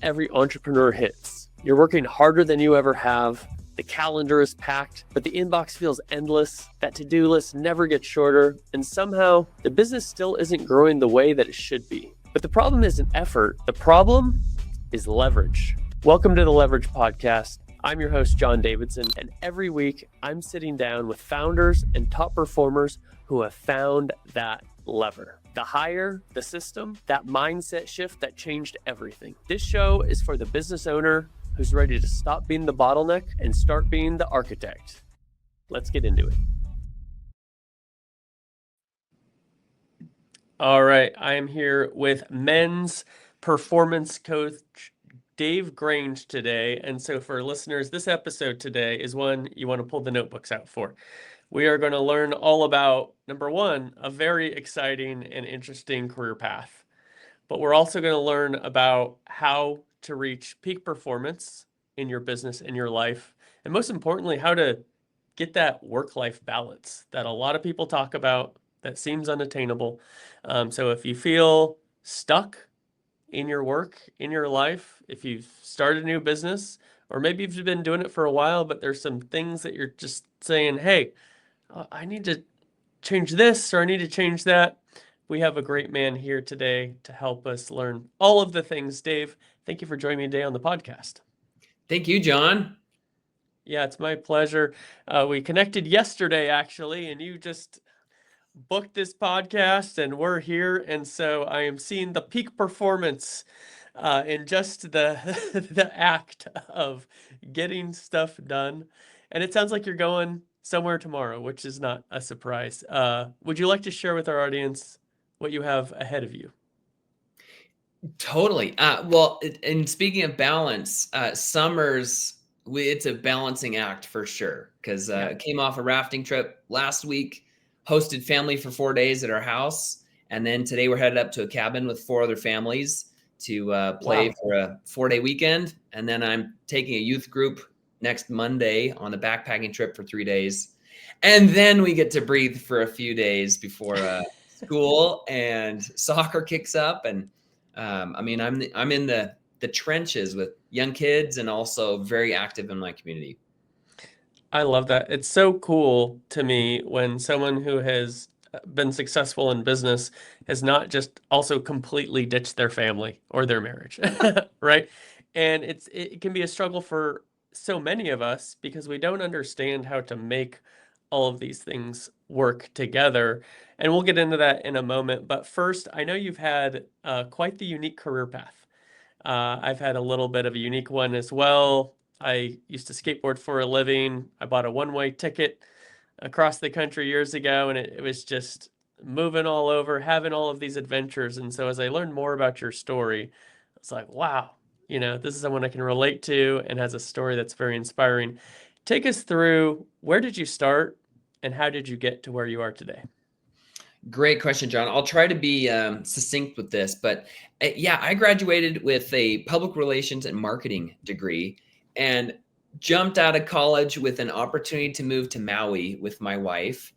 every entrepreneur hits. You're working harder than you ever have. The calendar is packed, but the inbox feels endless. That to-do list never gets shorter, and somehow the business still isn't growing the way that it should be. But the problem isn't effort. The problem is leverage. Welcome to the Leverage Podcast. I'm your host, John Davidson, and every week I'm sitting down with founders and top performers who have found that lever. The hire, the system, that mindset shift that changed everything. This show is for the business owner who's ready to stop being the bottleneck and start being the architect. Let's get into it. All right, I am here with men's performance coach Dave Grange today. And so for listeners, this episode today is one you want to pull the notebooks out for. We are going to learn all about, number one, a very exciting and interesting career path. But we're also going to learn about how to reach peak performance in your business, in your life, and most importantly, how to get that work-life balance that a lot of people talk about that seems unattainable. So if you feel stuck in your work, in your life, if you've started a new business, or maybe you've been doing it for a while, but there's some things that you're just saying, hey, I need to change this or I need to change that. We have a great man here today to help us learn all of the things. Dave, thank you for joining me today on the podcast. Thank you, John. Yeah, it's my pleasure. We connected yesterday, actually, and you just booked this podcast and we're here. And so I am seeing the peak performance in just the, the act of getting stuff done. And it sounds like you're going somewhere tomorrow, which is not a surprise. Would you like to share with our audience what you have ahead of you? Totally. And speaking of balance, it's a balancing act for sure. Because came off a rafting trip last week, hosted family for 4 days at our house. And then today we're headed up to a cabin with 4 other families to play for a 4-day weekend. And then I'm taking a youth group next Monday on a backpacking trip for 3 days. And then we get to breathe for a few days before school and soccer kicks up. And I'm in the trenches with young kids and also very active in my community. I love that. It's so cool to me when someone who has been successful in business has not just also completely ditched their family or their marriage, right? And it can be a struggle for so many of us because we don't understand how to make all of these things work together. And we'll get into that in a moment. But first, I know you've had quite the unique career path. I've had a little bit of a unique one as well. I used to skateboard for a living. I bought a one-way ticket across the country years ago, and it was just moving all over, having all of these adventures. And so as I learned more about your story, it's like, wow, this is someone I can relate to and has a story that's very inspiring. Take us through, where did you start and how did you get to where you are today? Great question, John. I'll try to be succinct with this, but I graduated with a public relations and marketing degree and jumped out of college with an opportunity to move to Maui with my wife.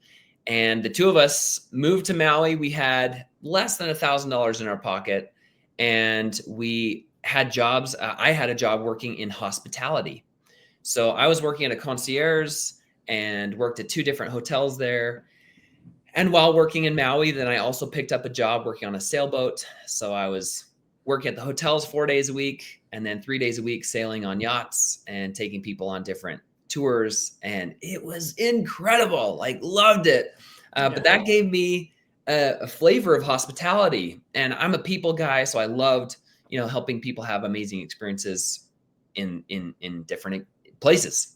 And the two of us moved to Maui. We had less than $1,000 in our pocket, and we had jobs. I had a job working in hospitality. So I was working at a concierge and worked at 2 different hotels there. And while working in Maui, then I also picked up a job working on a sailboat. So I was working at the hotels 4 days a week and then 3 days a week sailing on yachts and taking people on different tours. And it was incredible. Like, loved it. But that gave me a flavor of hospitality. And I'm a people guy, so I loved, helping people have amazing experiences in different places.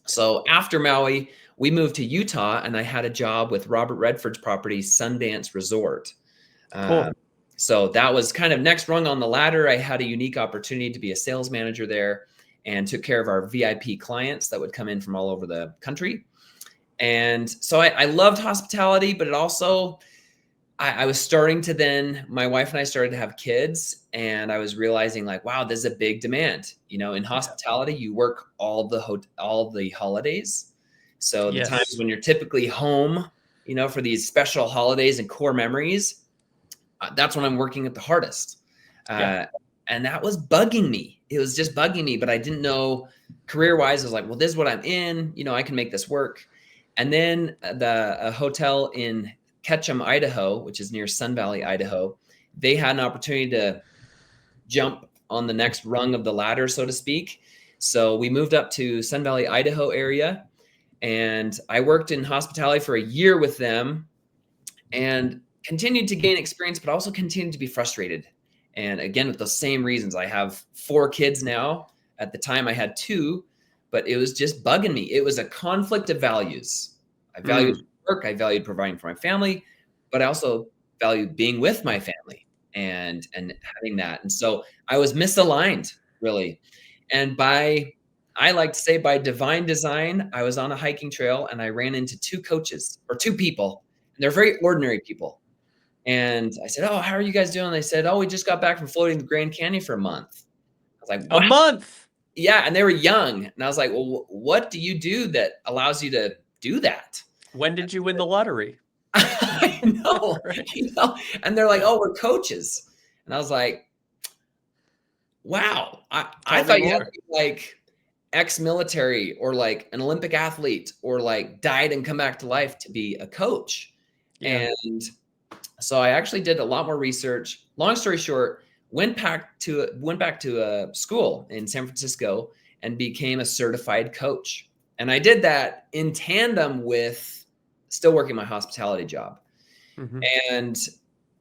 So after Maui, we moved to Utah, and I had a job with Robert Redford's property, Sundance Resort. Cool. So that was kind of next rung on the ladder. I had a unique opportunity to be a sales manager there and took care of our VIP clients that would come in from all over the country. And so I loved hospitality, but it also, I was starting to then, my wife and I started to have kids, and I was realizing like, wow, there's a big demand. In hospitality, you work all the holidays. So the times when you're typically home, for these special holidays and core memories, that's when I'm working at the hardest. And that was bugging me. It was just bugging me, but I didn't know career-wise. I was like, well, this is what I'm in. I can make this work. And then a hotel in Ketchum, Idaho, which is near Sun Valley, Idaho, they had an opportunity to jump on the next rung of the ladder, so to speak. So we moved up to Sun Valley, Idaho area, and I worked in hospitality for a year with them and continued to gain experience, but also continued to be frustrated. And again, with those same reasons, I have 4 kids now. At the time I had 2, but it was just bugging me. It was a conflict of values. I valued work, I valued providing for my family, but I also valued being with my family and having that. And so I was misaligned, really. And I like to say by divine design, I was on a hiking trail and I ran into 2 coaches or 2 people, and they're very ordinary people. And I said, "Oh, how are you guys doing?" They said, "Oh, we just got back from floating the Grand Canyon for a month." I was like, A "Wow." month. Yeah, and they were young. And I was like, "Well, what do you do that allows you to do that?" When did you win the lottery? I know, Right. And they're like, "Oh, we're coaches." And I was like, "Wow, I Tell me thought you had to more. be like ex-military or like an Olympic athlete or like died and come back to life to be a coach." Yeah. And so I actually did a lot more research. Long story short, went back to a school in San Francisco and became a certified coach. And I did that in tandem with still working my hospitality job. Hmm. And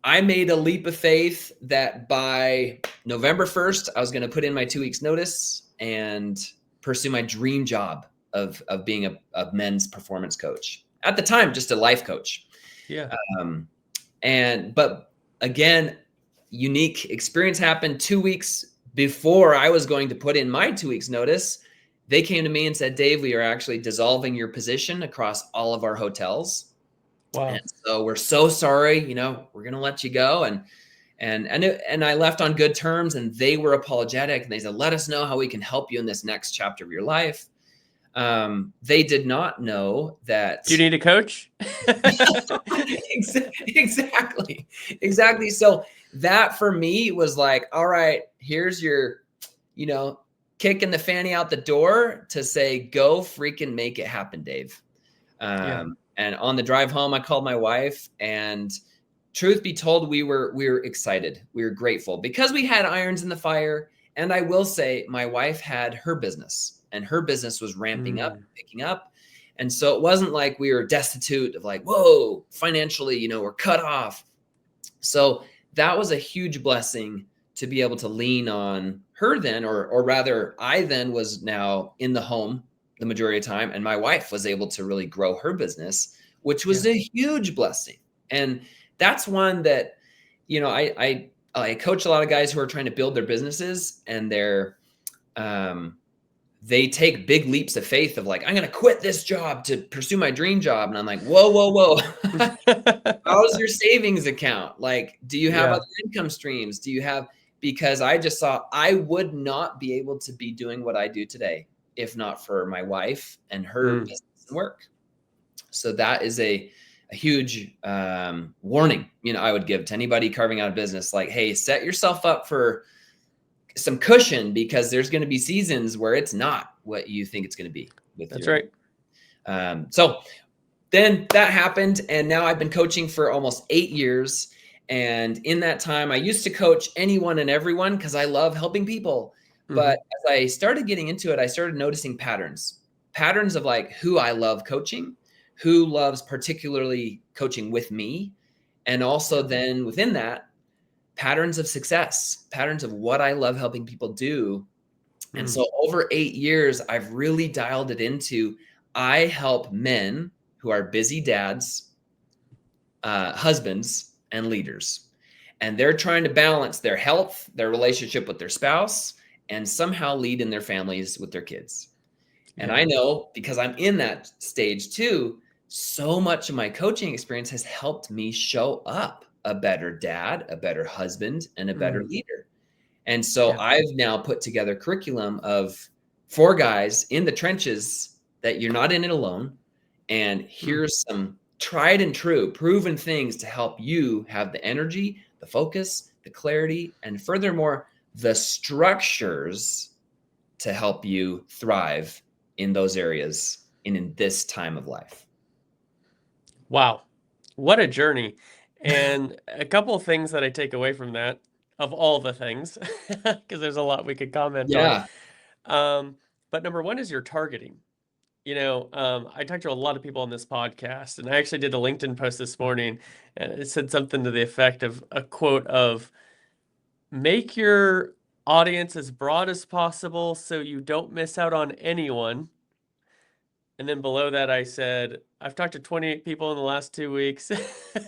I made a leap of faith that by November 1st, I was going to put in my 2 weeks notice and pursue my dream job of being a men's performance coach. At the time, just a life coach. Yeah. But again, unique experience happened 2 weeks before I was going to put in my 2 weeks notice. They came to me and said, "Dave, we are actually dissolving your position across all of our hotels. And Wow. so we're so sorry, we're going to let you go." And I left on good terms, and they were apologetic, and they said, "Let us know how we can help you in this next chapter of your life." They did not know that. Do you need a coach? Exactly. Exactly. So that for me was like, all right, here's your, kicking the fanny out the door to say, go freaking make it happen, Dave. Yeah. And on the drive home, I called my wife, and truth be told, we were excited. We were grateful because we had irons in the fire. And I will say my wife had her business, and her business was ramping up, picking up. And so it wasn't like we were destitute of like, whoa, financially, we're cut off. So that was a huge blessing to be able to lean on her then, or rather, I then was now in the home the majority of the time, and my wife was able to really grow her business, which was Yeah. a huge blessing. And that's one that, I coach a lot of guys who are trying to build their businesses, and they take big leaps of faith of like, I'm going to quit this job to pursue my dream job. And I'm like, whoa, whoa, whoa. How's your savings account? Like, do you have Yeah. other income streams? Because I just saw I would not be able to be doing what I do today if not for my wife and her business and work. So that is a huge warning, I would give to anybody carving out a business, like, hey, set yourself up for some cushion, because there's going to be seasons where it's not what you think it's going to be with That's your. right. So then that happened, and now I've been coaching for almost 8 years. And in that time, I used to coach anyone and everyone because I love helping people. But as I started getting into it, I started noticing patterns of like who I love coaching, who loves particularly coaching with me, and also then within that, patterns of success, patterns of what I love helping people do. And so over 8 years, I've really dialed it into, I help men who are busy dads, husbands, and leaders. And they're trying to balance their health, their relationship with their spouse, and somehow lead in their families with their kids. And I know, because I'm in that stage too, so much of my coaching experience has helped me show up a better dad, a better husband, and a better leader. And so I've now put together a curriculum of 4 guys in the trenches that you're not in it alone. And here's some tried and true, proven things to help you have the energy, the focus, the clarity, and furthermore, the structures to help you thrive in those areas in this time of life. Wow. What a journey. And a couple of things that I take away from that, of all the things, because there's a lot we could comment on. Yeah. But number one is your targeting. I talked to a lot of people on this podcast, and I actually did a LinkedIn post this morning, and it said something to the effect of a quote of, make your audience as broad as possible so you don't miss out on anyone. And then below that, I said, I've talked to 28 people in the last 2 weeks,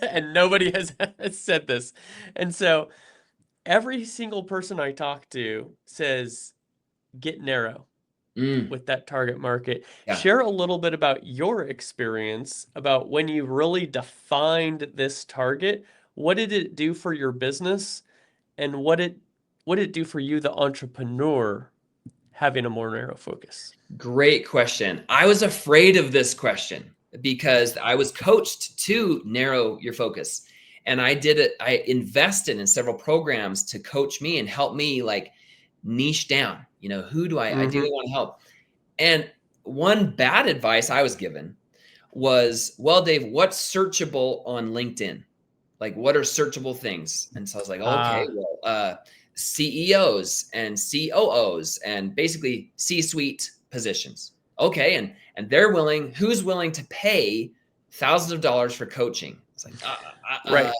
and nobody has said this. And so every single person I talk to says, get narrow with that target market. Yeah. Share a little bit about your experience about when you really defined this target. What did it do for your business? And what did it do for you, the entrepreneur, having a more narrow focus? Great question. I was afraid of this question because I was coached to narrow your focus. And I did it. I invested in several programs to coach me and help me like niche down. Who do I ideally want to help? And one bad advice I was given was, well, Dave, what's searchable on LinkedIn? Like, what are searchable things? And so I was like, okay, well, CEOs and COOs and basically C-suite positions. Okay, and who's willing to pay thousands of dollars for coaching? It's like, Right.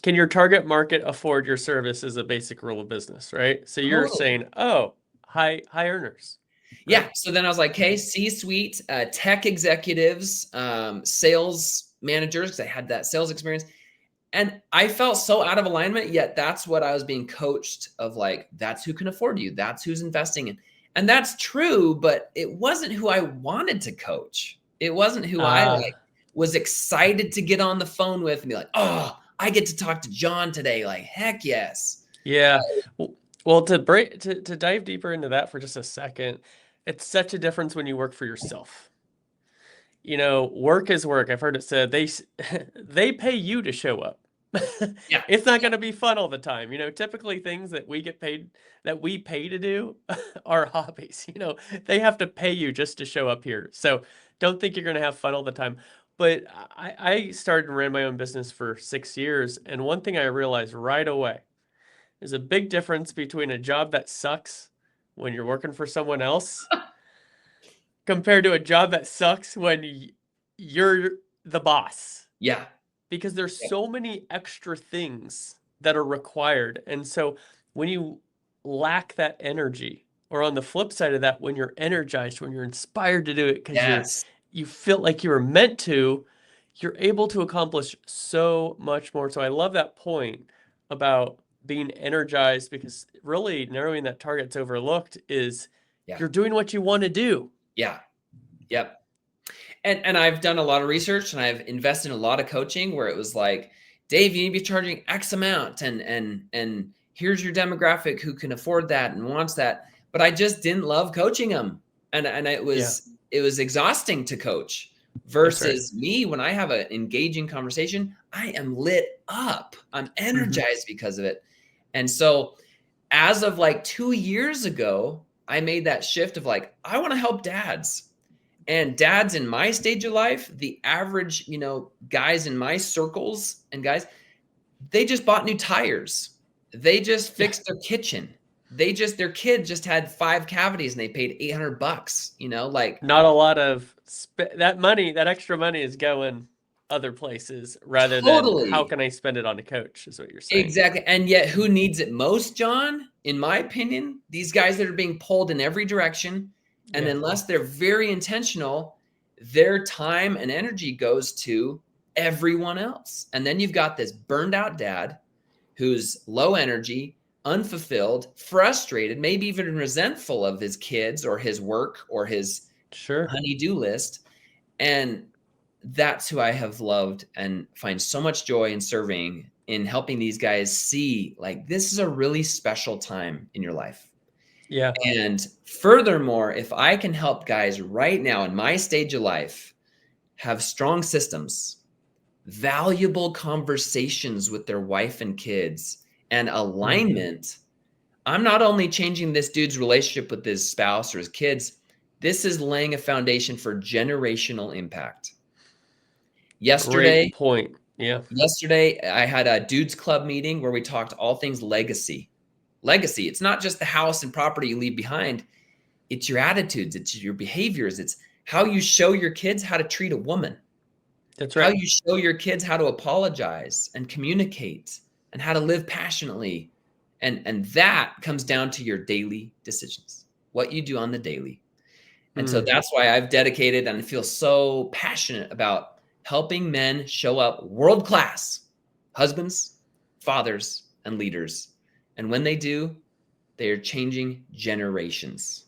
Can your target market afford your service is a basic rule of business, right? So you're totally. saying, oh, high earners. Yeah. So then I was like, okay, C-suite, tech executives, sales managers, because I had that sales experience. And I felt so out of alignment, yet that's what I was being coached of, like, that's who can afford you. That's who's investing in. And that's true, but it wasn't who I wanted to coach. It wasn't who I was excited to get on the phone with and be like, oh, I get to talk to John today. Like, heck yes. Yeah. Well, to dive deeper into that for just a second, it's such a difference when you work for yourself. Work is work. I've heard it said they pay you to show up. Yeah. It's not going to be fun all the time. Typically things that we pay to do are hobbies. They have to pay you just to show up here. So don't think you're going to have fun all the time. But I started and ran my own business for 6 years. And one thing I realized right away is a big difference between a job that sucks when you're working for someone else compared to a job that sucks when you're the boss. Yeah. Because there's so many extra things that are required. And so when you lack that energy, or on the flip side of that, when you're energized, when you're inspired to do it because you feel like you were meant to, you're able to accomplish so much more. So I love that point about being energized, because really narrowing that target's overlooked is you're doing what you want to do. Yeah. Yep. And I've done a lot of research and I've invested in a lot of coaching where it was like, Dave, you need to be charging X amount and here's your demographic who can afford that and wants that. But I just didn't love coaching them. And it was exhausting to coach versus me. When I have an engaging conversation, I am lit up. I'm energized because of it. And so as of like 2 years ago, I made that shift of like, I want to help dads. And dads in my stage of life, the average, guys in my circles and guys, they just bought new tires. They just fixed their kitchen. Their kid just had 5 cavities and they paid $800, like not a lot of that extra money is going other places rather than how can I spend it on a coach, is what you're saying. Exactly. And yet who needs it most, John? In my opinion, these guys that are being pulled in every direction. And unless they're very intentional, their time and energy goes to everyone else. And then you've got this burned out dad who's low energy, unfulfilled, frustrated, maybe even resentful of his kids or his work or his honey-do list. And that's who I have loved and find so much joy in serving, in helping these guys see, like, this is a really special time in your life. Yeah. And furthermore, if I can help guys right now in my stage of life have strong systems, valuable conversations with their wife and kids, and alignment, I'm not only changing this dude's relationship with his spouse or his kids, this is laying a foundation for generational impact. Great Yesterday, point. Yeah, yesterday I had a dudes club meeting where we talked all things legacy. Legacy, it's not just the house and property you leave behind, it's your attitudes, it's your behaviors, it's how you show your kids how to treat a woman, that's how right. you show your kids how to apologize and communicate and how to live passionately. And that comes down to your daily decisions, what you do on the daily. And so Mm. that's why I've dedicated and feel so passionate about helping men show up world class husbands, fathers, and leaders. And when they do, they are changing generations.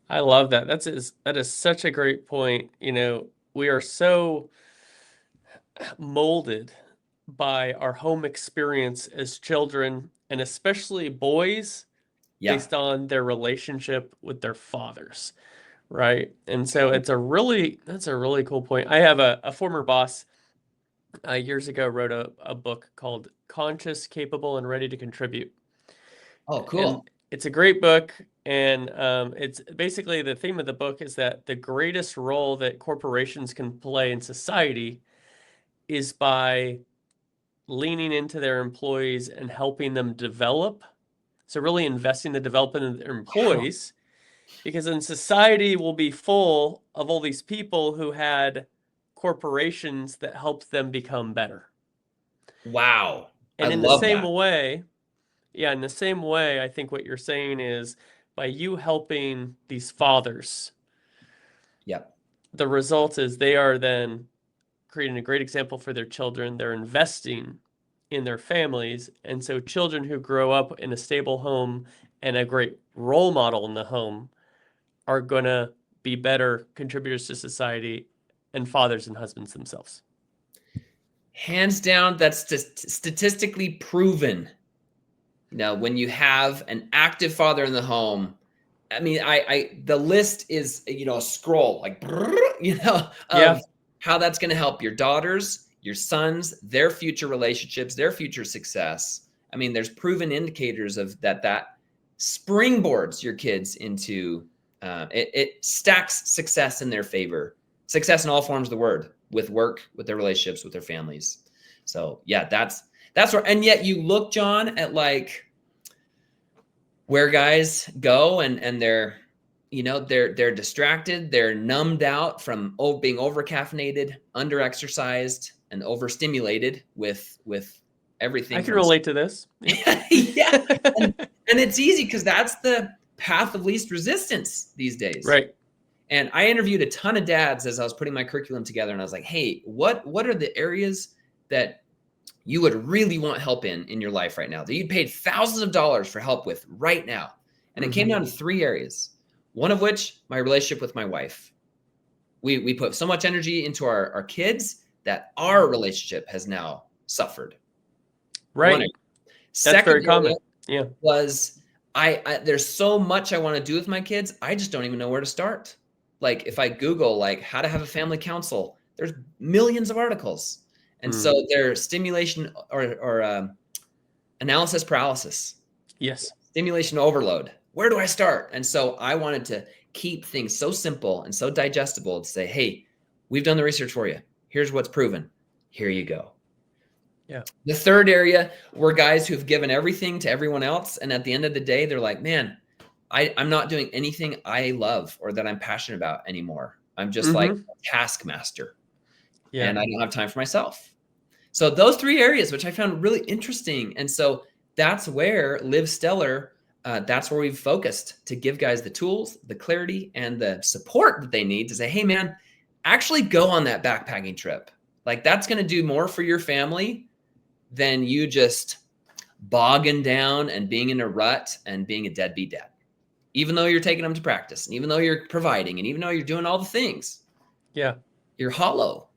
I love that. That is such a great point. We are so molded by our home experience as children, and especially boys, Yeah. based on their relationship with their fathers, right? And so that's a really cool point. I have a former boss years ago wrote a book called Conscious, Capable, and Ready to Contribute. Oh, And cool. it's a great book. And it's basically the theme of the book is that the greatest role that corporations can play in society is by leaning into their employees and helping them develop. So really investing in the development of their Wow. employees, because then society will be full of all these people who had corporations that helped them become better. Wow. I And in the love same that. way, yeah, in the same way, I think what you're saying is by you helping these fathers, Yep. the result is they are then creating a great example for their children. They're investing in their families. And so children who grow up in a stable home and a great role model in the home are going to be better contributors to society and fathers and husbands themselves. Hands down, that's just statistically proven. When you have an active father in the home, I mean, the list is, a scroll like, Yeah, of how that's going to help your daughters, your sons, their future relationships, their future success. I mean, there's proven indicators of that springboards your kids into, it stacks success in their favor, success in all forms of the word, with work, with their relationships, with their families. So yeah, that's where, and yet you look, John, at like where guys go and they're they're distracted, they're numbed out from being over caffeinated, under exercised, and overstimulated with I everything can from relate to this. Yeah. yeah, and it's easy because that's the path of least resistance these days. Right. And I interviewed a ton of dads as I was putting my curriculum together, and I was like, hey, what are the areas that you would really want help in your life right now, that you'd paid thousands of dollars for help with right now? And it came Hmm. down to 3 areas. One of which, my relationship with my wife. We put so much energy into our kids that our relationship has now suffered. One area. Right. That's Second very area common. Yeah. was I there's so much I want to do with my kids. I just don't even know where to start. Like if I Google like how to have a family council, there's millions of articles. And Mm. so there's stimulation or analysis paralysis, Yes. stimulation overload. Where do I start? And so I wanted to keep things so simple and so digestible to say, hey, we've done the research for you. Here's what's proven. Here you go. Yeah. The third area were guys who've given everything to everyone else. And at the end of the day, they're like, man, I'm not doing anything I love or that I'm passionate about anymore. I'm just like Hmm. a taskmaster Yeah. and I don't have time for myself. So those 3 areas, which I found really interesting. And so that's where Live Stellar, that's where we've focused to give guys the tools, the clarity, and the support that they need to say, hey, man, actually go on that backpacking trip. Like that's going to do more for your family than you just bogging down and being in a rut and being a deadbeat dad. Even though you're taking them to practice, and even though you're providing, and even though you're doing all the things, Yeah. you're hollow.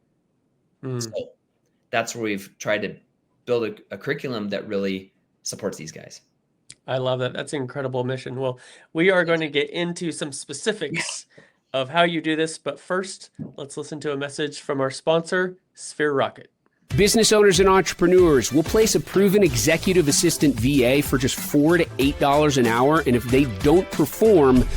So Mm. that's where we've tried to build a curriculum that really supports these guys. I love that. That's an incredible mission. Well, we are going to get into some Yeah. specifics of how you do this, but first, let's listen to a message from our sponsor, Sphere Rocket. Business owners and entrepreneurs will place a proven executive assistant VA for just $4 to $8 an hour, and if they don't perform,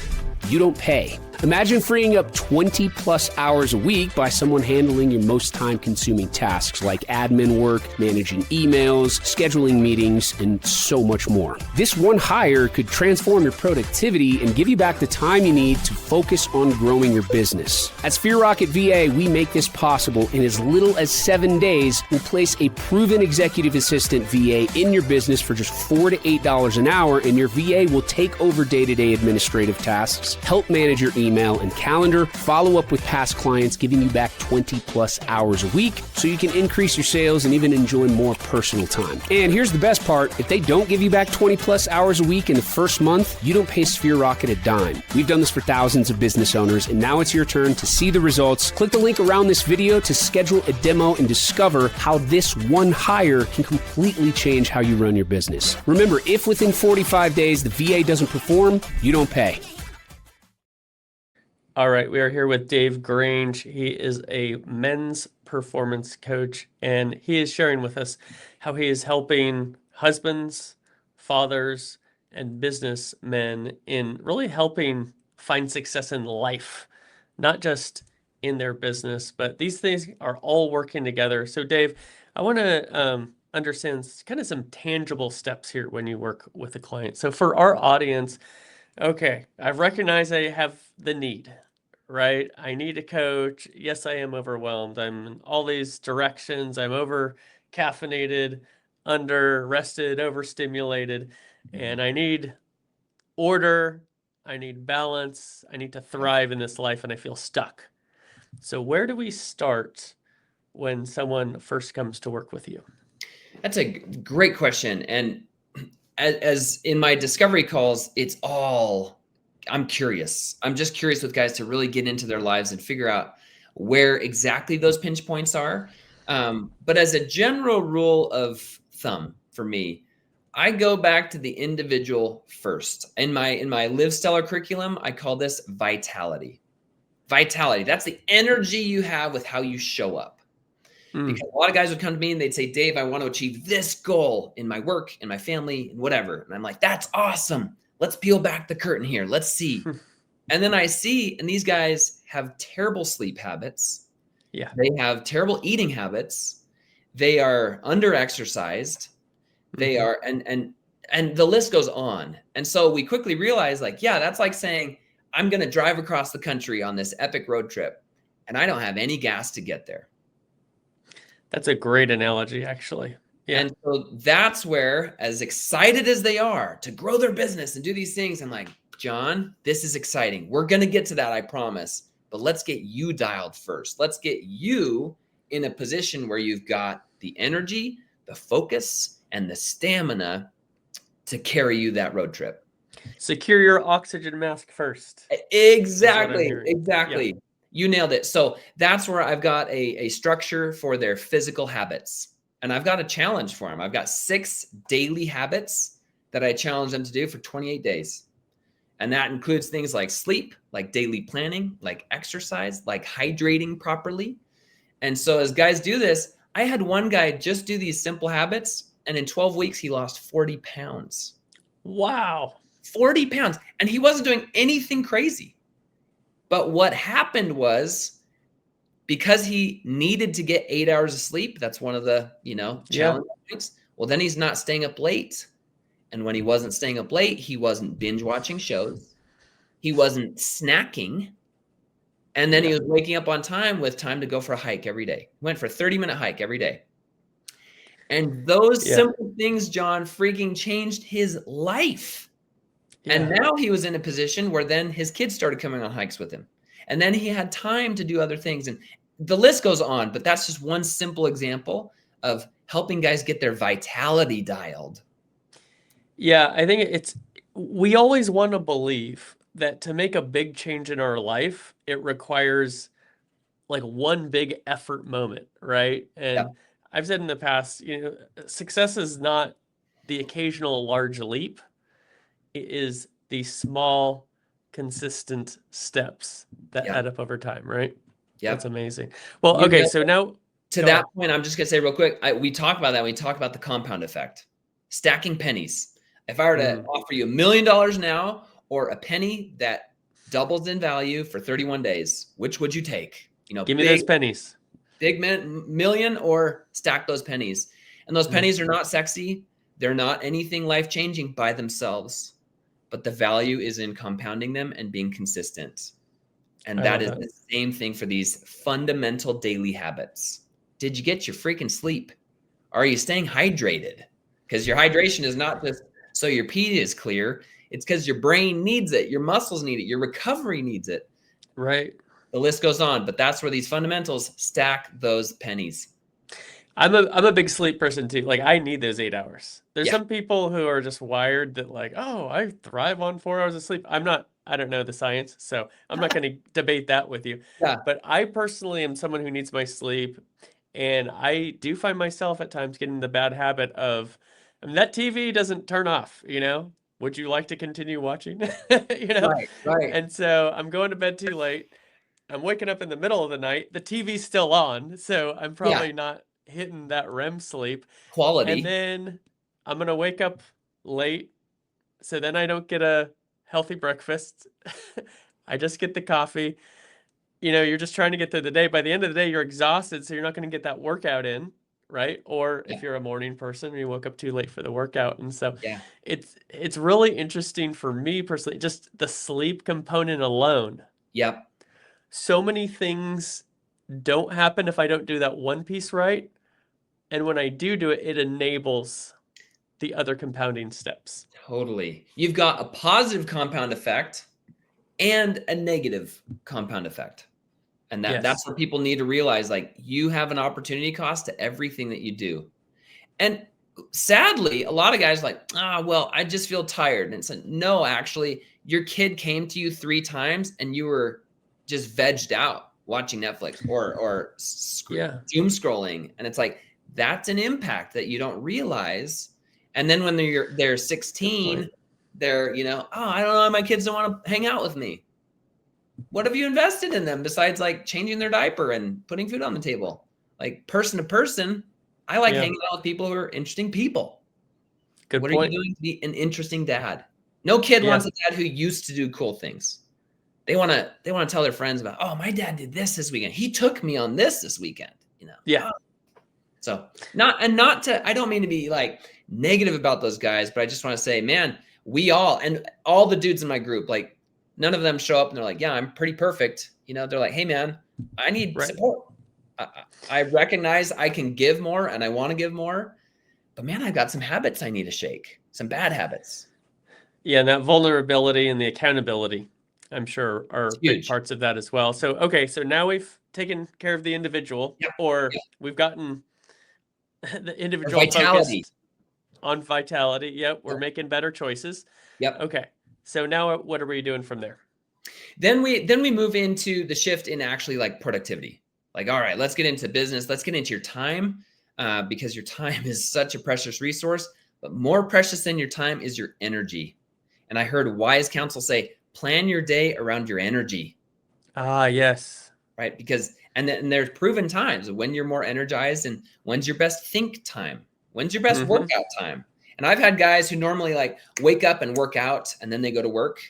you don't pay. Imagine freeing up 20 plus hours a week by someone handling your most time-consuming tasks like admin work, managing emails, scheduling meetings, and so much more. This one hire could transform your productivity and give you back the time you need to focus on growing your business. At Sphere Rocket VA, we make this possible in as little as 7 days. We'll place a proven executive assistant VA in your business for just $4 to $8 an hour, and your VA will take over day-to-day administrative tasks, help manage your email and calendar, follow up with past clients, giving you back 20 plus hours a week so you can increase your sales and even enjoy more personal time. And here's the best part. If they don't give you back 20 plus hours a week in the first month, you don't pay Sphere Rocket a dime. We've done this for thousands of business owners, and now it's your turn to see the results. Click the link around this video to schedule a demo and discover how this one hire can completely change how you run your business. Remember, if within 45 days the VA doesn't perform, you don't pay. All right, we are here with Dave Grange. He is a men's performance coach, and he is sharing with us how he is helping husbands, fathers, and businessmen in really helping find success in life, not just in their business, but these things are all working together. So, Dave, I want to understand kind of some tangible steps here when you work with a client. So, for our audience, okay, I've recognized I have the need, right? I need a coach. Yes, I am overwhelmed. I'm in all these directions. I'm over caffeinated, under rested, overstimulated, and I need order. I need balance. I need to thrive in this life, and I feel stuck. So, where do we start when someone first comes to work with you? That's a great question. And as in my discovery calls, it's all, I'm curious. I'm just curious with guys to really get into their lives and figure out where exactly those pinch points are. But as a general rule of thumb for me, I go back to the individual first. In my Live Stellar curriculum, I call this vitality. Vitality. That's the energy you have with how you show up. Because a lot of guys would come to me and they'd say, Dave, I want to achieve this goal in my work, in my family, and whatever. And I'm like, that's awesome. Let's peel back the curtain here. Let's see. And then I see, and these guys have terrible sleep habits. Yeah. They have terrible eating habits. They are under-exercised. They are, and the list goes on. And so we quickly realize, like, yeah, that's like saying, I'm going to drive across the country on this epic road trip, and I don't have any gas to get there. That's a great analogy, actually. Yeah. And so that's where, as excited as they are to grow their business and do these things, I'm like, John, this is exciting. We're going to get to that, I promise. But let's get you dialed first. Let's get you in a position where you've got the energy, the focus, and the stamina to carry you that road trip. Secure your oxygen mask first. Exactly. Yeah. You nailed it. So that's where I've got a structure for their physical habits. And I've got a challenge for them. I've got 6 daily habits that I challenge them to do for 28 days. And that includes things like sleep, like daily planning, like exercise, like hydrating properly. And so as guys do this, I had one guy just do these simple habits, and in 12 weeks, he lost 40 pounds. Wow. 40 pounds. And he wasn't doing anything crazy. But what happened was, because he needed to get 8 hours of sleep, that's one of the, challenge points. Well, then he's not staying up late. And when he wasn't staying up late, he wasn't binge watching shows. He wasn't snacking. And then he was waking up on time with time to go for a hike every day. He went for a 30-minute hike every day. And those simple things, John, freaking changed his life. Yeah. And now he was in a position where then his kids started coming on hikes with him. And then he had time to do other things. And the list goes on, but that's just one simple example of helping guys get their vitality dialed. Yeah, I think we always want to believe that to make a big change in our life, it requires like one big effort moment, right? And I've said in the past, success is not the occasional large leap. It is the small, consistent steps that add up over time, right? Yeah. That's amazing. Well, okay, so now To Go that ahead. point, I'm just going to say real quick, we talk about that. We talk about the compound effect, stacking pennies. If I were to offer you $1 million now or a penny that doubles in value for 31 days, which would you take? Give me those pennies. Big million or stack those pennies. And those pennies are not sexy. They're not anything life-changing by themselves, but the value is in compounding them and being consistent. And that is the same thing for these fundamental daily habits. Did you get your freaking sleep? Are you staying hydrated? Because your hydration is not just so your pee is clear. It's because your brain needs it. Your muscles need it. Your recovery needs it. Right. The list goes on, but that's where these fundamentals stack those pennies. I'm a big sleep person too. Like I need those 8 hours. There's Yeah. some people who are just wired that like, oh, I thrive on 4 hours of sleep. I don't know the science, so I'm not going to debate that with you. Yeah. But I personally am someone who needs my sleep, and I do find myself at times getting the bad habit of, I mean, that TV doesn't turn off, you know? Would you like to continue watching? You know? Right. And so I'm going to bed too late. I'm waking up in the middle of the night. The TV's still on, so I'm Yeah. probably not hitting that REM sleep. Quality. And then I'm gonna wake up late, so then I don't get a healthy breakfast. I just get the coffee. You know, you're just trying to get through the day. By the end of the day, you're exhausted, so you're not gonna get that workout in, right? Or if you're a morning person, you woke up too late for the workout. And so it's really interesting for me personally, just the sleep component alone. Yep. So many things don't happen if I don't do that one piece right. And when I do it, it enables the other compounding steps. Totally. You've got a positive compound effect and a negative compound effect. And that's what people need to realize. Like, you have an opportunity cost to everything that you do. And sadly, a lot of guys are like, well, I just feel tired. And it's like, no, actually, your kid came to you 3 times and you were just vegged out watching Netflix or doom scrolling. And it's like, that's an impact that you don't realize. And then when they're 16, they're, I don't know, my kids don't want to hang out with me. What have you invested in them besides like changing their diaper and putting food on the table? Like, person to person, I like hanging out with people who are interesting people. Good what point. are you doing to be an interesting dad? No kid wants a dad who used to do cool things. They want to tell their friends about, oh, my dad did this weekend. He took me on this weekend, Yeah. So I don't mean to be like negative about those guys, but I just want to say, man, all the dudes in my group, like, none of them show up and they're like, yeah, I'm pretty perfect. They're like, hey man, I need support. I recognize I can give more and I want to give more, but man, I've got some habits I need to shake, some bad habits. Yeah, and that vulnerability and the accountability, I'm sure, are big parts of that as well. So, okay, so now we've taken care of the individual, we've gotten the individual focused on vitality. Yep, we're making better choices. Yep. Okay, so now what are we doing from there? Then we move into the shift in actually like productivity. Like, all right, let's get into business. Let's get into your time, because your time is such a precious resource. But more precious than your time is your energy. And I heard wise counsel say, plan your day around your energy. Ah, yes. Right? Because and there's proven times when you're more energized, and when's your best think time? When's your best workout time? And I've had guys who normally like wake up and work out and then they go to work.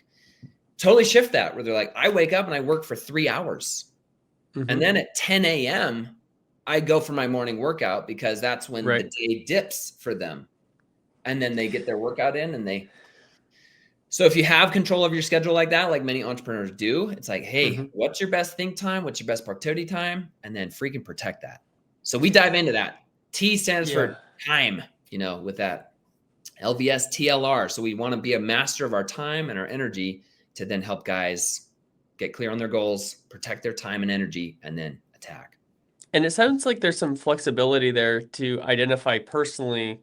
Totally shift that, where they're like, I wake up and I work for 3 hours. And then at 10 a.m., I go for my morning workout, because that's when the day dips for them. And then they get their workout in so if you have control of your schedule like that, like many entrepreneurs do, it's like, hey, what's your best think time? What's your best productivity time? And then freaking protect that. So we dive into that. T stands for time, with that LVS TLR. So we want to be a master of our time and our energy to then help guys get clear on their goals, protect their time and energy, and then attack. And it sounds like there's some flexibility there to identify personally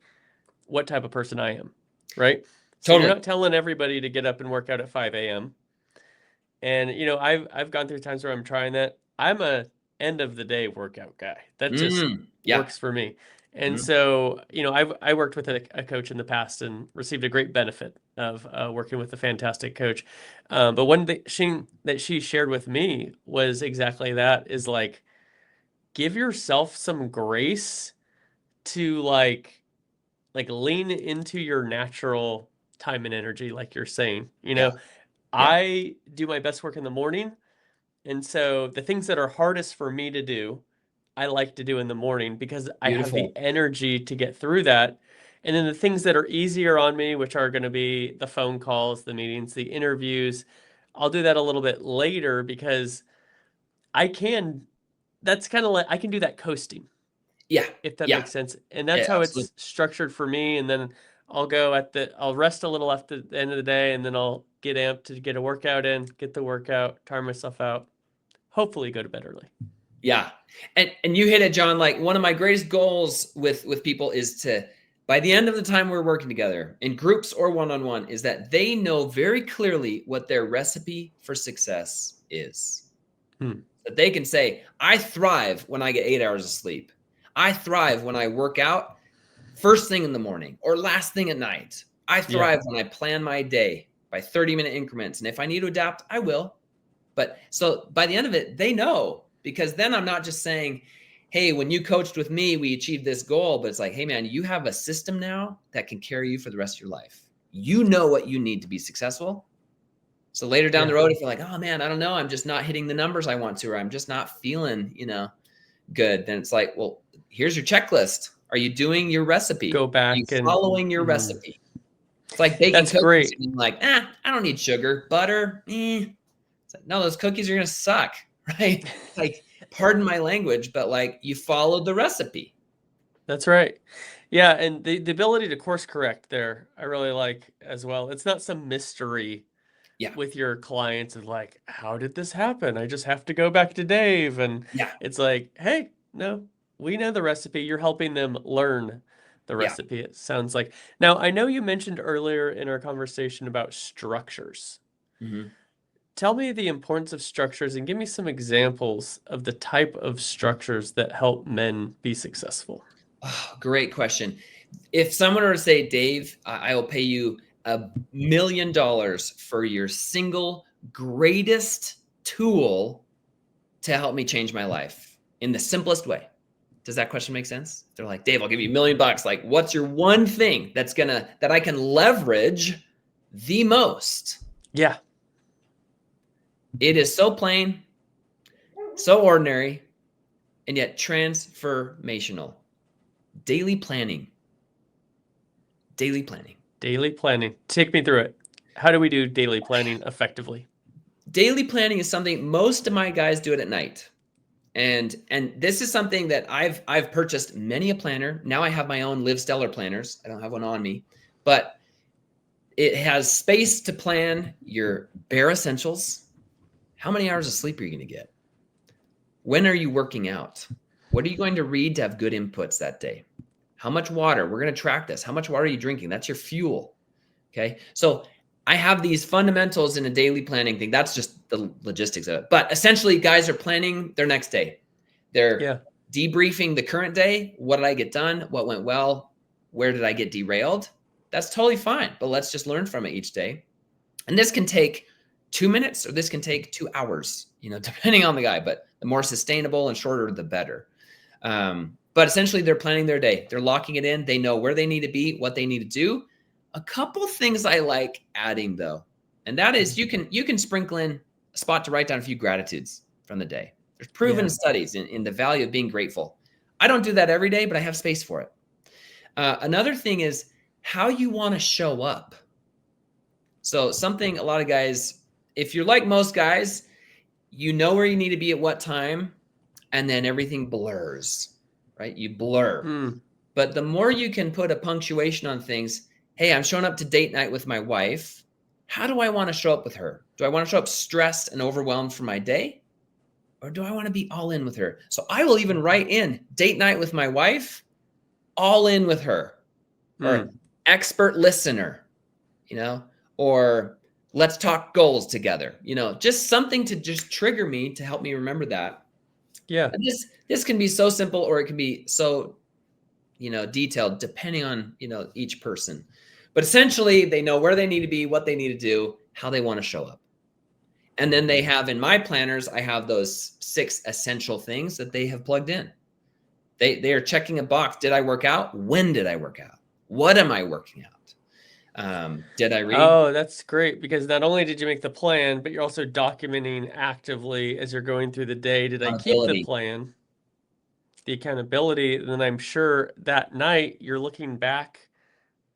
what type of person I am, right? So you're not telling everybody to get up and work out at 5 a.m. And, I've gone through times where I'm trying that. I'm a end of the day workout guy. That just works for me. And so, I worked with a coach in the past and received a great benefit of working with a fantastic coach. But one thing that she shared with me was exactly that, is like, give yourself some grace to like lean into your natural time and energy, like you're saying. Yeah. I do my best work in the morning, and so the things that are hardest for me to do, I like to do in the morning because I have the Beautiful. energy to get through that. And then the things that are easier on me, which are going to be the phone calls, the meetings, the interviews, I'll do that a little bit later because I can, that's kind of like, I can do that coasting, Yeah. if that Yeah. makes sense. And that's Yeah, how absolutely. it's structured for me. And then I'll rest a little after the end of the day, and then I'll get amped to get a workout in, get the workout, tire myself out, hopefully go to bed early. Yeah. And you hit it, John. Like, one of my greatest goals with people is to, by the end of the time we're working together in groups or one-on-one, is that they know very clearly what their recipe for success is. That they can say, I thrive when I get 8 hours of sleep. I thrive when I work out first thing in the morning or last thing at night. I thrive when I plan my day by 30-minute increments. And if I need to adapt, I will. But so by the end of it, they know, because then I'm not just saying, hey, when you coached with me, we achieved this goal. But it's like, hey, man, you have a system now that can carry you for the rest of your life. You know what you need to be successful. So later down the road, if you're like, oh man, I don't know, I'm just not hitting the numbers I want to, or I'm just not feeling, good, then it's like, well, here's your checklist. Are you doing your recipe? Go Are you back and following your recipe? It's like baking That's cookies. great. And like, I don't need sugar, butter. It's like, no, those cookies are gonna suck, right? Like, pardon my language, but like, you followed the recipe. That's right. Yeah, and the ability to course correct there, I really like as well. It's not some mystery Yeah. with your clients of like, how did this happen? I just have to go back to Dave. And Yeah. it's like, hey, no, we know the recipe. You're helping them learn the Yeah. recipe, it sounds like. Now, I know you mentioned earlier in our conversation about structures. Mhm. Tell me the importance of structures and give me some examples of the type of structures that help men be successful. Oh, great question. If someone were to say, Dave, I will pay you $1 million for your single greatest tool to help me change my life in the simplest way. Does that question make sense? They're like, Dave, I'll give you $1 million. Like, what's your one thing that I can leverage the most? Yeah. It is so plain, so ordinary, and yet transformational. Daily planning. Daily planning. Daily planning. Take me through it. How do we do daily planning effectively? Daily planning is something most of my guys do it at night. And this is something that I've purchased many a planner. Now I have my own Live Stellar planners. I don't have one on me, but it has space to plan your bare essentials. How many hours of sleep are you going to get? When are you working out? What are you going to read to have good inputs that day? How much water? We're going to track this. How much water are you drinking? That's your fuel. Okay. So I have these fundamentals in a daily planning thing. That's just the logistics of it. But essentially, guys are planning their next day. They're debriefing the current day. What did I get done? What went well? Where did I get derailed? That's totally fine. But let's just learn from it each day. And this can take 2 minutes or this can take 2 hours, depending on the guy. But the more sustainable and shorter, the better. But essentially, they're planning their day. They're locking it in. They know where they need to be, what they need to do. A couple things I like adding, though, and that is you can sprinkle in a spot to write down a few gratitudes from the day. There's proven studies in the value of being grateful. I don't do that every day, but I have space for it. Another thing is how you want to show up. So something a lot of guys, if you're like most guys, you know where you need to be at what time, and then everything blurs, right? You blur. But the more you can put a punctuation on things, hey, I'm showing up to date night with my wife. How do I want to show up with her? Do I want to show up stressed and overwhelmed for my day? Or do I want to be all in with her? So I will even write in date night with my wife, all in with her, or expert listener, or let's talk goals together, just something to just trigger me to help me remember that. Yeah. And this can be so simple or it can be so, detailed depending on, each person. But essentially they know where they need to be, what they need to do, how they want to show up. And then they have in my planners, I have those 6 essential things that they have plugged in. They are checking a box. Did I work out? When did I work out? What am I working out? Did I read? Oh, that's great because not only did you make the plan, but you're also documenting actively as you're going through the day. Did I keep the Accountability. plan, the accountability? And then I'm sure that night you're looking back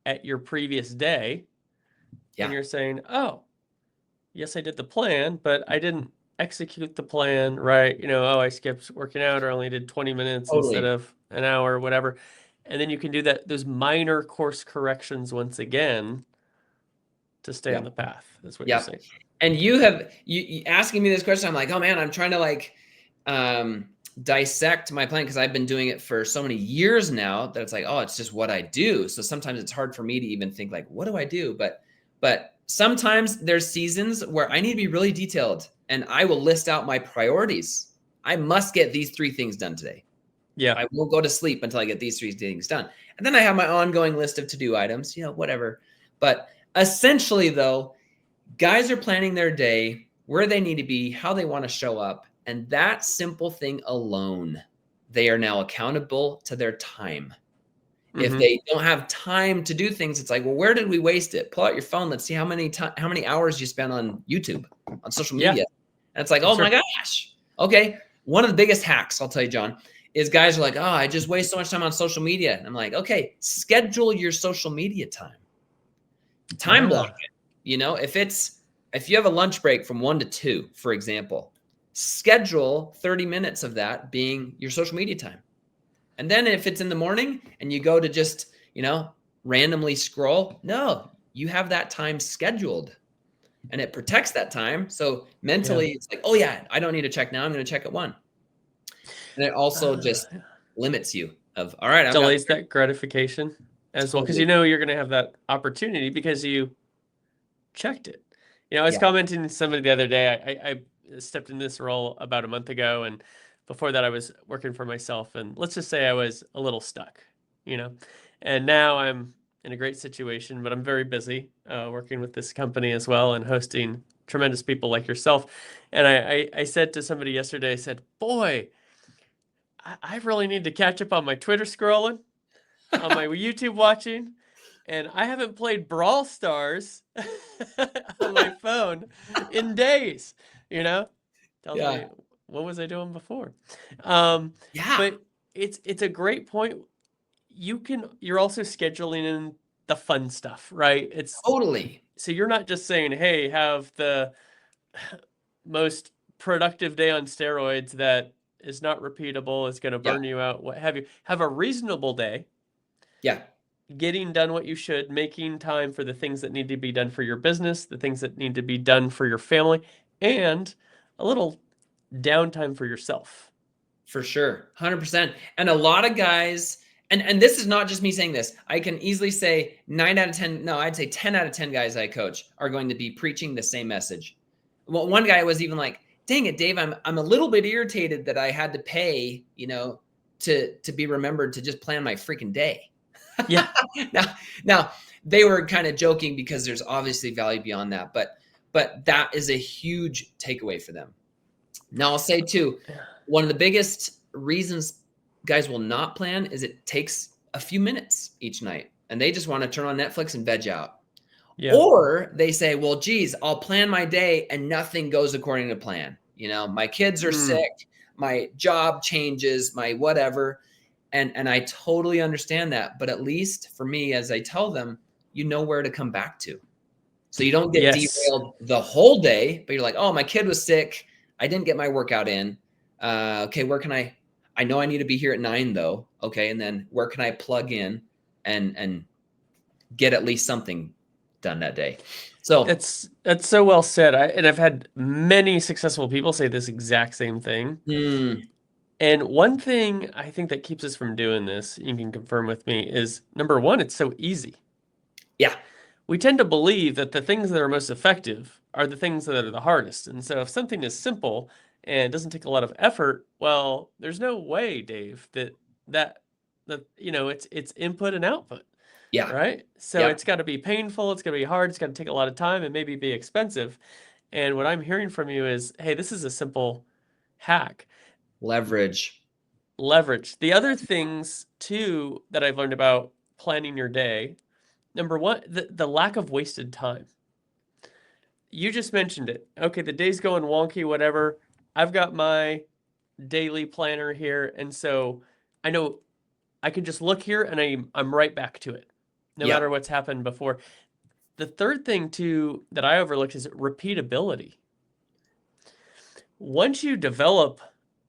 at your previous day and Yeah, you're saying, oh, yes, I did the plan, but I didn't execute the plan right. Oh, I skipped working out or only did 20 minutes instead totally. of an hour, whatever. And then you can do those minor course corrections once again to stay Yeah. on the path. That's what you're Yeah. saying. And you asking me this question, I'm like, oh man, I'm trying to like dissect my plan because I've been doing it for so many years now that it's like, oh, it's just what I do. So sometimes it's hard for me to even think like, what do I do? But sometimes there's seasons where I need to be really detailed and I will list out my priorities. I must get these 3 things done today. Yeah. I won't go to sleep until I get these 3 things done. And then I have my ongoing list of to-do items, whatever. But essentially though, guys are planning their day, where they need to be, how they want to show up. And that simple thing alone, they are now accountable to their time. If Mm-hmm. they don't have time to do things, it's like, well, where did we waste it? Pull out your phone. Let's see how many hours you spent on YouTube, on social Yeah. media. And it's like, oh my Sure. gosh. Okay. One of the biggest hacks, I'll tell you, John, is guys are like, oh, I just waste so much time on social media. And I'm like, okay, schedule your social media time. Time block Ah, it. If you have a lunch break from 1 to 2, for example, schedule 30 minutes of that being your social media time. And then if it's in the morning and you go to just, randomly scroll, no, you have that time scheduled and it protects that time. So yeah. mentally it's like, oh yeah, I don't need to check now. I'm going to check at 1. And it also just Yeah. limits you of, all right, I've got Delays that gratification as well because totally. you're going to have that opportunity because you checked it. I was Yeah. commenting to somebody the other day. I stepped in this role about a month ago, and before that, I was working for myself. And let's just say I was a little stuck, and now I'm in a great situation, but I'm very busy working with this company as well and hosting tremendous people like yourself. And I said to somebody yesterday, I said, boy, I really need to catch up on my Twitter scrolling, on my YouTube watching, and I haven't played Brawl Stars on my phone in days, Tells Yeah. me what was I doing before? Yeah. But it's a great point. You're also scheduling in the fun stuff, right? Totally. So you're not just saying, hey, have the most productive day on steroids that is not repeatable, is going to Yeah. burn you out, what have you. Have a reasonable day, Yeah. getting done what you should, making time for the things that need to be done for your business, the things that need to be done for your family, and a little downtime for yourself. For sure. 100%. And a lot of guys, and this is not just me saying this. I can easily say 9 out of 10, no, I'd say 10 out of 10 guys I coach are going to be preaching the same message. Well, one guy was even like, "Dang it, Dave, I'm a little bit irritated that I had to pay, to be remembered to just plan my freaking day." Yeah. Now they were kind of joking because there's obviously value beyond that, but that is a huge takeaway for them. Now I'll say too, one of the biggest reasons guys will not plan is it takes a few minutes each night and they just want to turn on Netflix and veg out. Yeah. Or they say, well, geez, I'll plan my day and nothing goes according to plan. My kids are sick, my job changes, my whatever. And I totally understand that. But at least for me, as I tell them, you know where to come back to. So you don't get Yes. derailed the whole day, but you're like, oh, my kid was sick. I didn't get my workout in. Okay, where can I know I need to be here at 9 though. Okay. And then where can I plug in and get at least something done that day? So That's so well said. And I've had many successful people say this exact same thing. And one thing I think that keeps us from doing this, you can confirm with me, is number one, it's so easy. yeah, We tend to believe that the things that are most effective are the things that are the hardest. And so if something is simple and doesn't take a lot of effort, well, there's no way, Dave, that it's input and output, yeah, right? So yeah, it's got to be painful, it's got to be hard, it's got to take a lot of time and maybe be expensive. And what I'm hearing from you is, hey, this is a simple hack. leverage. leverage. The other things too that I've learned about planning your day, number one, the lack of wasted time. You just mentioned it. Okay, the day's going wonky, whatever. I've got my daily planner here, and so I know I can just look here and I'm right back to it, no Yeah. matter what's happened before. The third thing too that I overlooked is repeatability. Once you develop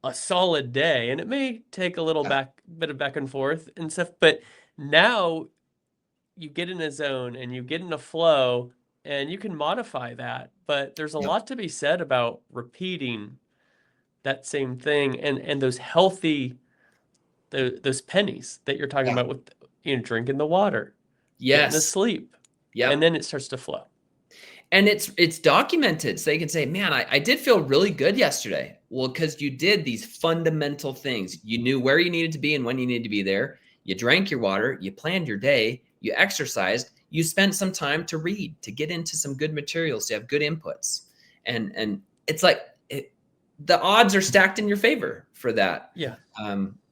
a solid day, and it may take a little bit of back and forth and stuff, but now you get in a zone and you get in a flow and you can modify that. But there's a Yep. lot to be said about repeating that same thing and those healthy those pennies that you're talking Yeah. about with drinking the water, getting to Yes. sleep, Yeah. and then it starts to flow. And it's documented. So they can say, man, I did feel really good yesterday. Well, because you did these fundamental things. You knew where you needed to be and when you needed to be there. You drank your water, you planned your day, you exercised, you spent some time to read, to get into some good materials, to have good inputs. And it's like the odds are stacked in your favor for that. Yeah.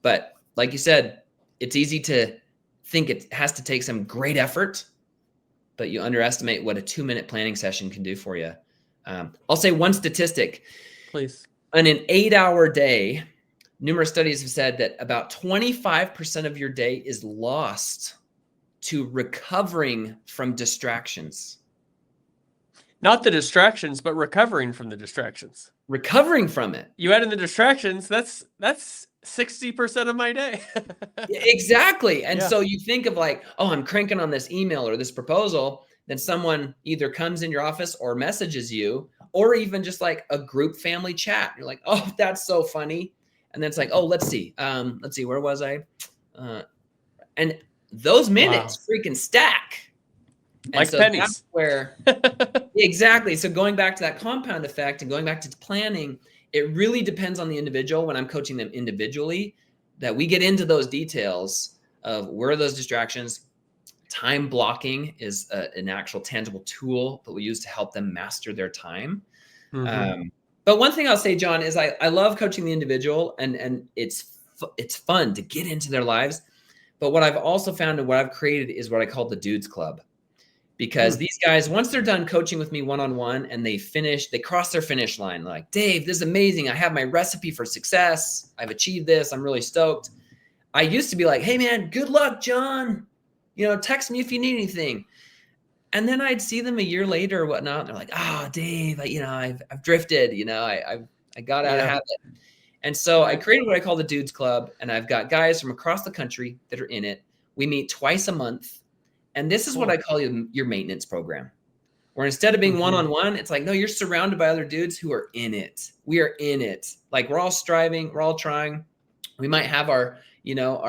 But like you said, it's easy to think it has to take some great effort, but you underestimate what a 2-minute planning session can do for you. I'll say one statistic. Please. In an 8-hour day, numerous studies have said that about 25% of your day is lost to recovering from distractions. Not the distractions, but recovering from the distractions. Recovering from it. You add in the distractions, that's 60% of my day. Exactly. And Yeah. so you think of like, oh, I'm cranking on this email or this proposal. Then someone either comes in your office or messages you, or even just like a group family chat. You're like, oh, that's so funny. And then it's like, oh, let's see, where was I? And those minutes freaking stack. And like so pennies. that's where, exactly. So going back to that compound effect and going back to planning, it really depends on the individual when I'm coaching them individually, that we get into those details of where are those distractions. Time blocking is an actual tangible tool that we use to help them master their time. Mm-hmm. But one thing I'll say, John, is I love coaching the individual, and it's fun to get into their lives. But what I've also found and what I've created is what I call the Dudes Club. Because these guys, once they're done coaching with me one-on-one and they cross their finish line, like, Dave, this is amazing. I have my recipe for success. I've achieved this. I'm really stoked. I used to be like, hey, man, good luck, John. Text me if you need anything. And then I'd see them a year later or whatnot. And they're like, oh, Dave, I've drifted. I got out of habit. And so I created what I call the Dudes Club. And I've got guys from across the country that are in it. We meet twice a month. And this is what I call your maintenance program, where instead of being one-on-one, it's like, no, you're surrounded by other dudes who are in it. We are in it. Like, we're all striving. We're all trying. We might have our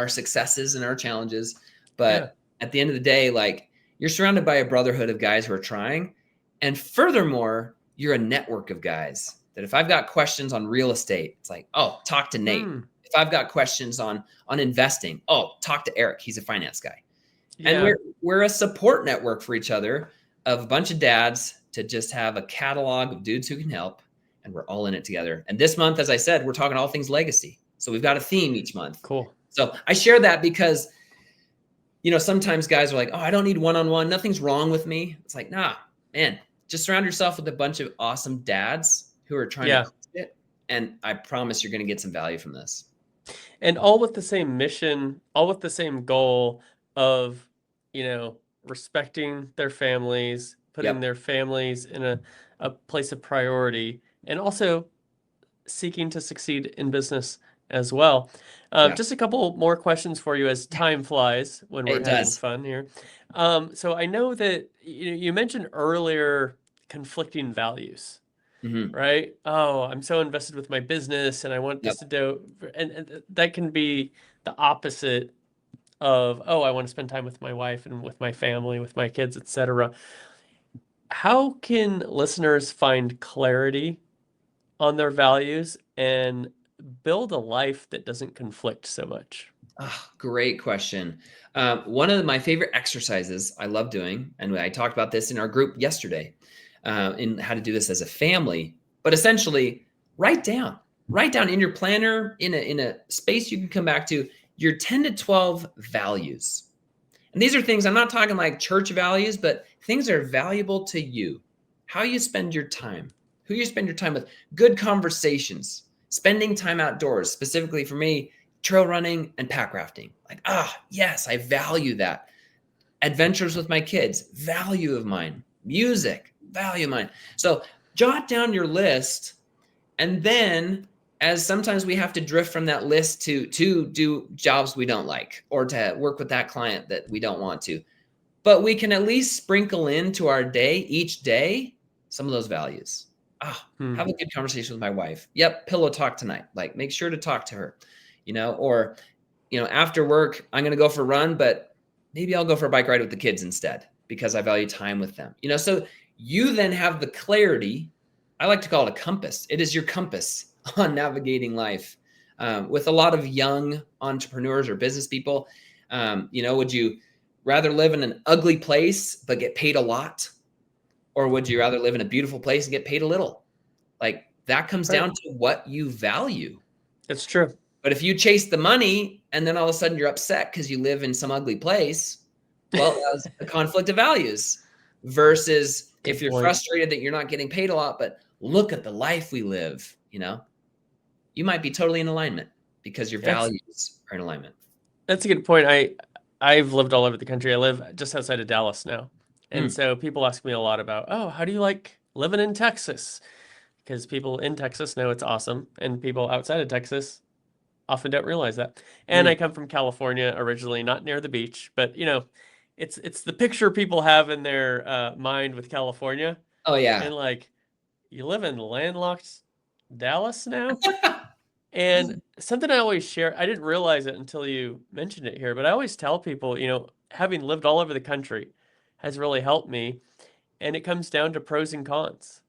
successes and our challenges. But at the end of the day, like, you're surrounded by a brotherhood of guys who are trying. And furthermore, you're a network of guys that if I've got questions on real estate, it's like, oh, talk to Nate. If I've got questions on investing, oh, talk to Eric. He's a finance guy. And we're a support network for each other of a bunch of dads to just have a catalog of dudes who can help. And we're all in it together. And this month, as I said, we're talking all things legacy. So we've got a theme each month. Cool. So I share that because, sometimes guys are like, oh, I don't need one-on-one. Nothing's wrong with me. It's like, nah, man, just surround yourself with a bunch of awesome dads who are trying to crush it. And I promise you're going to get some value from this. And all with the same mission, all with the same goal of, respecting their families, putting their families in a place of priority, and also seeking to succeed in business as well. Just a couple more questions for you as time flies when we're having fun here. So I know that you mentioned earlier conflicting values, right? Oh, I'm so invested with my business and I want this to do, and that can be the opposite of, oh, I want to spend time with my wife and with my family, with my kids, etc. How can listeners find clarity on their values and build a life that doesn't conflict so much? Oh, great question. One of my favorite exercises I love doing, and I talked about this in our group yesterday, in how to do this as a family, but essentially write down write down in your planner, in a space you can come back to, your 10 to 12 values. And these are things, I'm not talking like church values, but things that are valuable to you. How you spend your time, who you spend your time with, good conversations, spending time outdoors, specifically for me, trail running and pack rafting. Like, yes, I value that. Adventures with my kids, value of mine. Music, value of mine. So jot down your list, and then as sometimes we have to drift from that list to do jobs we don't like, or to work with that client that we don't want to. But we can at least sprinkle into our day, each day, some of those values. Have a good conversation with my wife. Yep, pillow talk tonight. Like, make sure to talk to her, or, after work, I'm going to go for a run, but maybe I'll go for a bike ride with the kids instead because I value time with them. So you then have the clarity. I like to call it a compass. It is your compass on navigating life. With a lot of young entrepreneurs or business people, would you rather live in an ugly place but get paid a lot? Or would you rather live in a beautiful place and get paid a little? Like, that comes down to what you value. That's true. But if you chase the money and then all of a sudden you're upset because you live in some ugly place, well, that's a conflict of values. Versus if you're frustrated that you're not getting paid a lot, but look at the life we live, you might be totally in alignment because your values are in alignment. That's a good point. I've lived all over the country. I live just outside of Dallas now. And so people ask me a lot about, how do you like living in Texas? Because people in Texas know it's awesome, and people outside of Texas often don't realize that. And I come from California originally, not near the beach, but it's the picture people have in their mind with California. Oh yeah. And like, you live in landlocked Dallas now? And something I always share, I didn't realize it until you mentioned it here, but I always tell people, having lived all over the country has really helped me. And it comes down to pros and cons.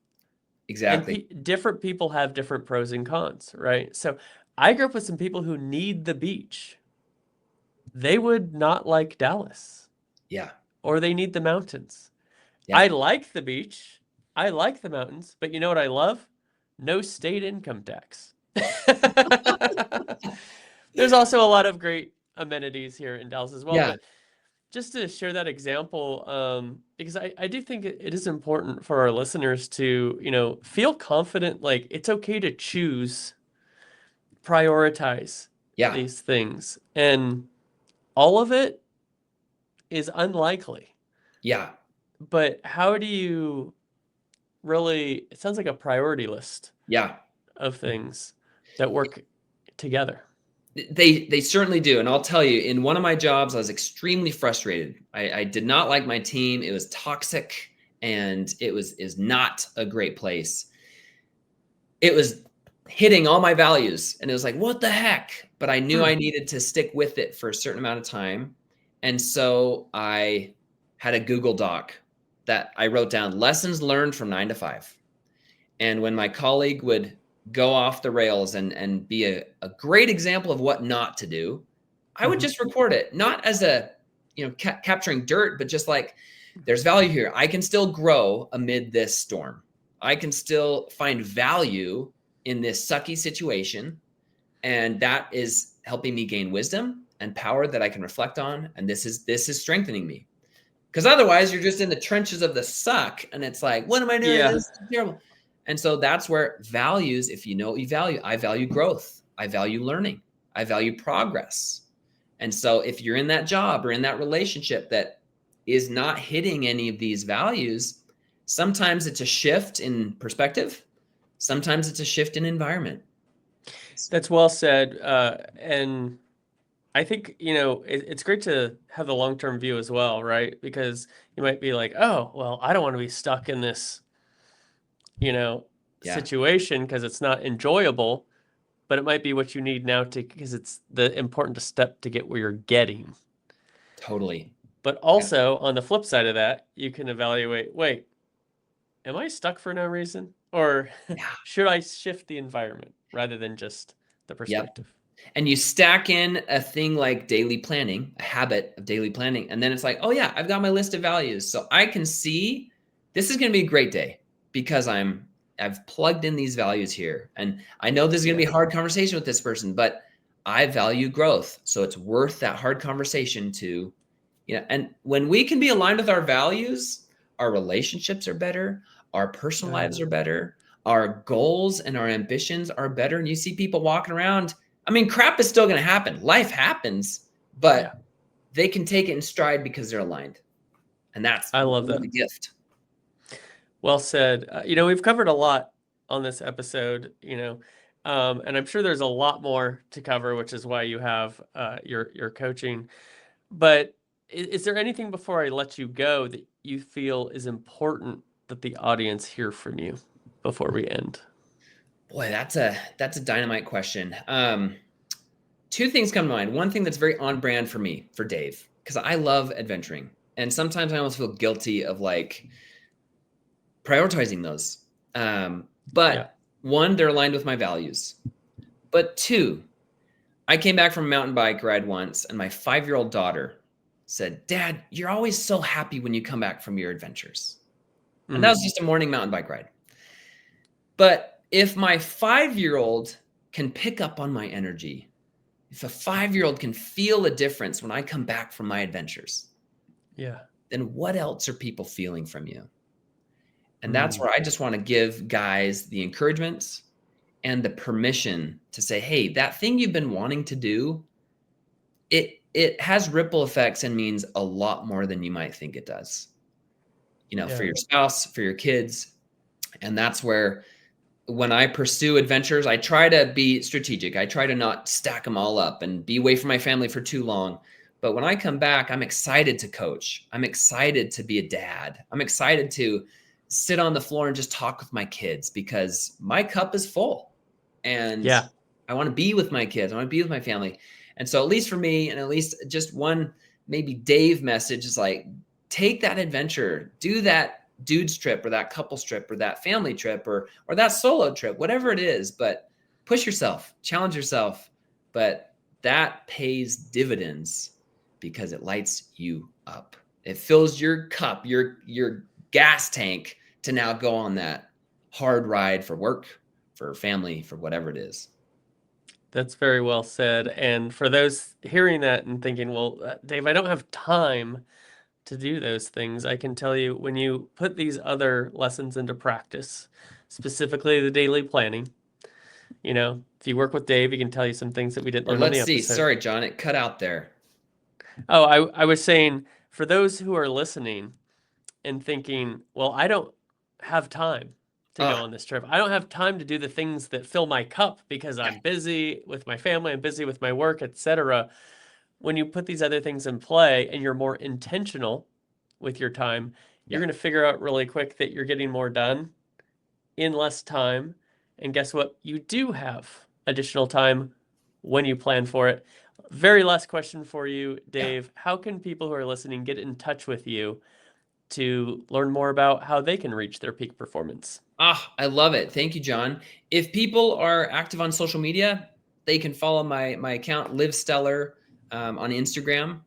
Exactly. And different people have different pros and cons, right? So I grew up with some people who need the beach. They would not like Dallas. Yeah. Or they need the mountains. Yeah. I like the beach. I like the mountains. But you know what I love? No state income tax. There's also a lot of great amenities here in Dallas as well. Yeah. But just to share that example, because I do think it is important for our listeners to, feel confident, like it's okay to choose, prioritize these things. And all of it is unlikely. Yeah. But how do you really, it sounds like a priority list of things that work together. They certainly do. And I'll tell you, in one of my jobs, I was extremely frustrated. I did not like my team. It was toxic, and it is not a great place. It was hitting all my values, and it was like, what the heck? But I knew I needed to stick with it for a certain amount of time. And so I had a Google Doc that I wrote down lessons learned from 9 to 5. And when my colleague would go off the rails and be a great example of what not to do, I would just record it, not as a, capturing dirt, but just like, there's value here. I can still grow amid this storm. I can still find value in this sucky situation. And that is helping me gain wisdom and power that I can reflect on. And this is strengthening me. Because otherwise you're just in the trenches of the suck. And it's like, what am I doing? This is terrible. And so that's where values, if you know what you value, I value growth. I value learning. I value progress. And so if you're in that job or in that relationship that is not hitting any of these values, sometimes it's a shift in perspective. Sometimes it's a shift in environment. That's well said. And I think, it's great to have the long-term view as well, right? Because you might be like, oh, well, I don't want to be stuck in this situation because it's not enjoyable, but it might be what you need now because it's the important step to get where you're getting. Totally. But also on the flip side of that, you can evaluate, wait, am I stuck for no reason? Or should I shift the environment rather than just the perspective? And you stack in a thing like daily planning, a habit of daily planning. And then it's like, oh yeah, I've got my list of values. So I can see this is going to be a great day because I'm I've plugged in these values here. And I know this is going to be a hard conversation with this person, but I value growth. So it's worth that hard conversation to, and when we can be aligned with our values, our relationships are better, our personal lives are better, our goals and our ambitions are better. And you see people walking around. I mean, crap is still going to happen. Life happens, but they can take it in stride because they're aligned. And that's I love that. the gift. Well said. We've covered a lot on this episode, and I'm sure there's a lot more to cover, which is why you have your coaching. But is there anything before I let you go that you feel is important that the audience hear from you before we end? Boy, that's a dynamite question. Two things come to mind. One thing that's very on brand for me, for Dave, because I love adventuring. And sometimes I almost feel guilty of like prioritizing those. But one, they're aligned with my values. But two, I came back from a mountain bike ride once, and my 5-year-old daughter said, "Dad, you're always so happy when you come back from your adventures." And that was just a morning mountain bike ride. But if my 5-year-old can pick up on my energy, if a 5-year-old can feel a difference when I come back from my adventures, then what else are people feeling from you? And that's where I just want to give guys the encouragement and the permission to say, hey, that thing you've been wanting to do, it has ripple effects and means a lot more than you might think it does. For your spouse, for your kids. And that's where when I pursue adventures, I try to be strategic. I try to not stack them all up and be away from my family for too long. But when I come back, I'm excited to coach. I'm excited to be a dad. I'm excited to sit on the floor and just talk with my kids because my cup is full. And I want to be with my kids. I want to be with my family. And so at least for me, and at least just one maybe Dave message is like, take that adventure, do that dude's trip or that couple's trip or that family trip or that solo trip, whatever it is, but push yourself, challenge yourself. But that pays dividends because it lights you up. It fills your cup, your gas tank to now go on that hard ride for work, for family, for whatever it is. That's very well said. And for those hearing that and thinking, well, Dave, I don't have time to do those things, I can tell you when you put these other lessons into practice, specifically the daily planning, if you work with Dave, he can tell you some things that we didn't learn on the episode. Sorry, John, it cut out there. Oh, I was saying for those who are listening and thinking, well, I don't have time to go on this trip. I don't have time to do the things that fill my cup because I'm busy with my family, I'm busy with my work, etc. When you put these other things in play and you're more intentional with your time, you're going to figure out really quick that you're getting more done in less time. And guess what? You do have additional time when you plan for it. Very last question for you, Dave. How can people who are listening get in touch with you to learn more about how they can reach their peak performance? I love it. Thank you, John. If people are active on social media, they can follow my account, Live Stellar, on Instagram.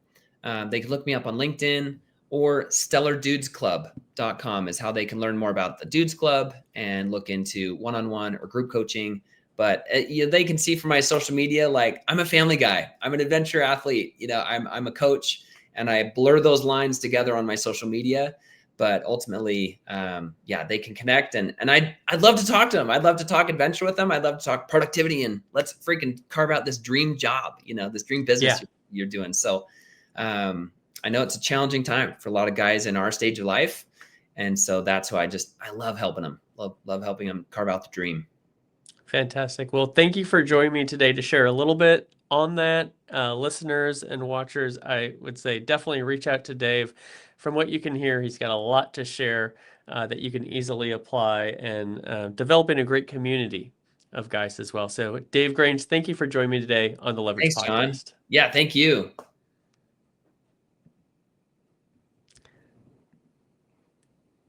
They can look me up on LinkedIn, or stellardudesclub.com is how they can learn more about the Dudes Club and look into one-on-one or group coaching. But they can see from my social media, like, I'm a family guy. I'm an adventure athlete. I'm a coach, and I blur those lines together on my social media. But ultimately, they can connect. And I'd love to talk to them. I'd love to talk adventure with them. I'd love to talk productivity and let's freaking carve out this dream job, this dream business you're doing. So I know it's a challenging time for a lot of guys in our stage of life. And so that's why I love helping them, love helping them carve out the dream. Fantastic. Well, thank you for joining me today to share a little bit on that. Listeners and watchers, I would say definitely reach out to Dave. From what you can hear, he's got a lot to share that you can easily apply and developing a great community of guys as well. So Dave Grange, thank you for joining me today on the Leverage Podcast. Thanks, John. Yeah, thank you.